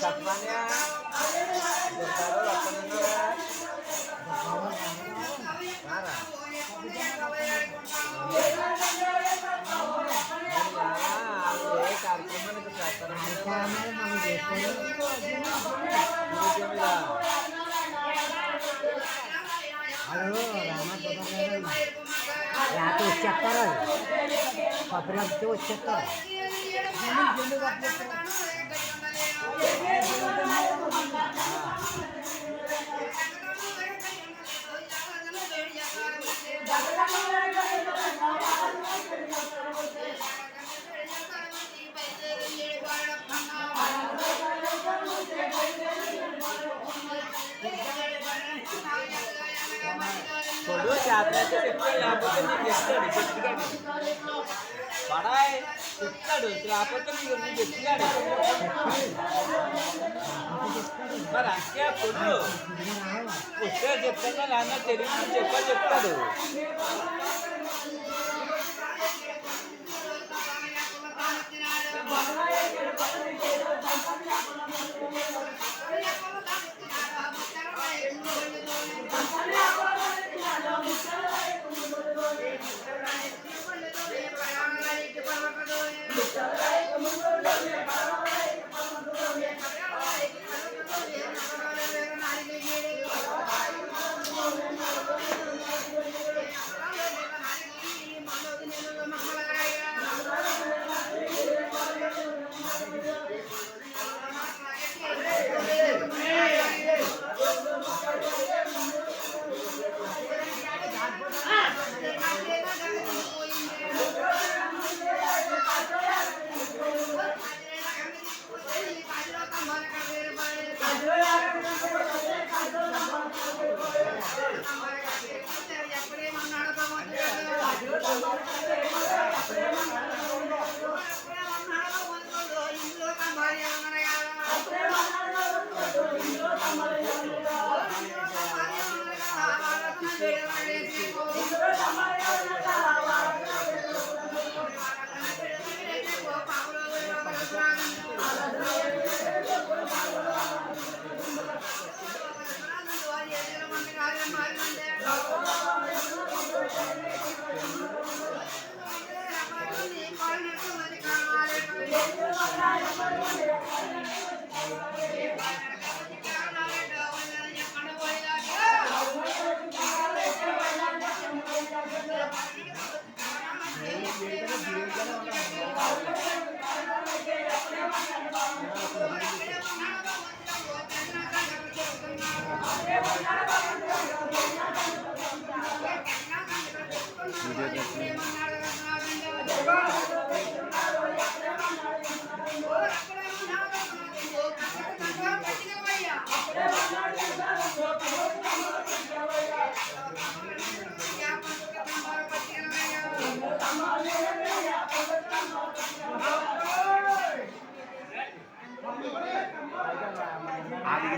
Tasmania, Jentaro, apa Marah. Kartuman itu hello రాత్రి వచ్చేస్తారు పబ్బులంతా వచ్చేస్తారు చూడు చేతనైతే చెప్తాడు లేకపోతే నీకు చెప్తాడు చెప్తాడు పడాయ్ చెప్తాడు లేకపోతే నీకు చెప్తాడు మరి అంతే పొడు వస్తే చెప్తాను నాన్న తెలియదు చెప్తాడు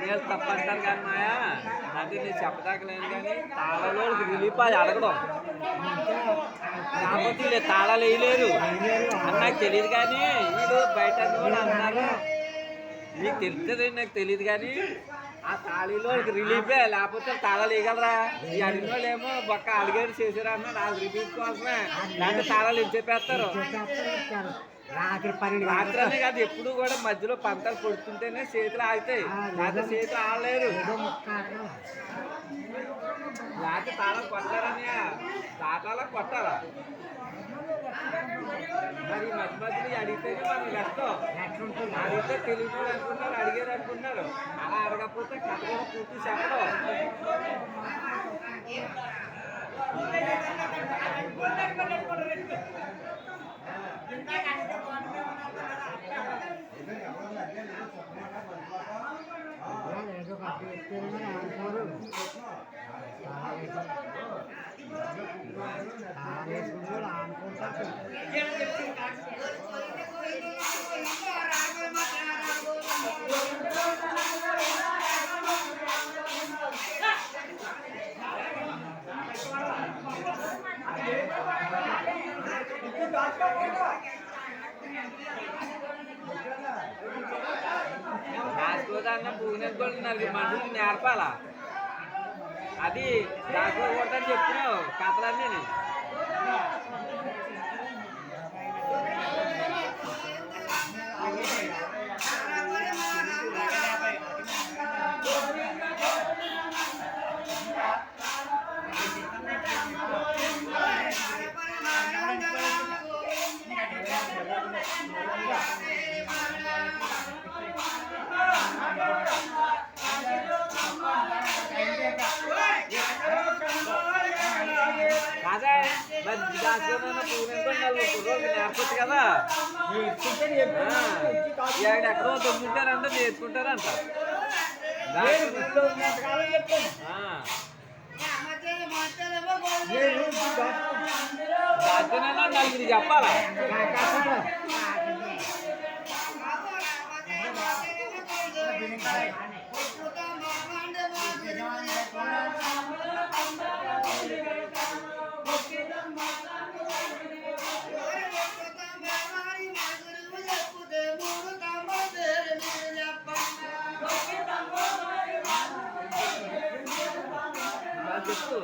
అది తప్పంటారు కానీ మాయా అది నేను చెప్పదాకలేదు కానీ తాళలో రిలీఫ్ అది అడగడం కాకపోతే తాళాలు వేయలేదు అని నాకు తెలియదు కానీ వీడు బయట కూడా అన్నారు నీకు తెలుస్తుంది నాకు తెలియదు కానీ ఆ తాళీలో రిలీఫే లేకపోతే తాళాలు వేయగలరా ఈ అడిగిన వాళ్ళు ఏమో బొక్క అడిగారు చేసారా అన్న నాకు రిలీఫ్ కోసమే లేకపోతే తాళాలు ఏం చెప్పేస్తారు రాత్రి అనే కాదు ఎప్పుడు కూడా మధ్యలో పంటలు కొడుతుంటేనే చేతులు ఆగుతాయి లేకపోతే చేతులు ఆడలేరు లేకపోతే తాళం కొట్టారని తాటాలా కొట్టాలా మరి మధ్య మధ్యలో అడిగితేనే మనం కష్టం అడిగితే తెలియదు అనుకుంటారు అడిగారు అనుకుంటున్నారు అలా అడగకపోతే కథ కూడా పూర్తి చెప్పడం దాన్న పూనెత్తుకొని నలుగురు మనుషులు నేర్పాలా అది దాంట్లో కొట్టని చెప్తున్నావు కథలన్నీ కాదా మరి దాంట్లో పూనెత్తుకొని నలుగురు రోజు నేర్పచ్చు కదా ఎక్కడో దొంగుంటారంట నేర్చుకుంటారంట దాంతోనైనా నలుగురు చెప్పాలా చెప్తూ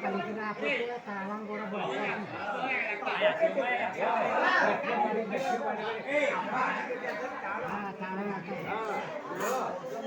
పనికి రాకపోతే తాళం కూడా బాగుంటుంది తాళం వేస్తాం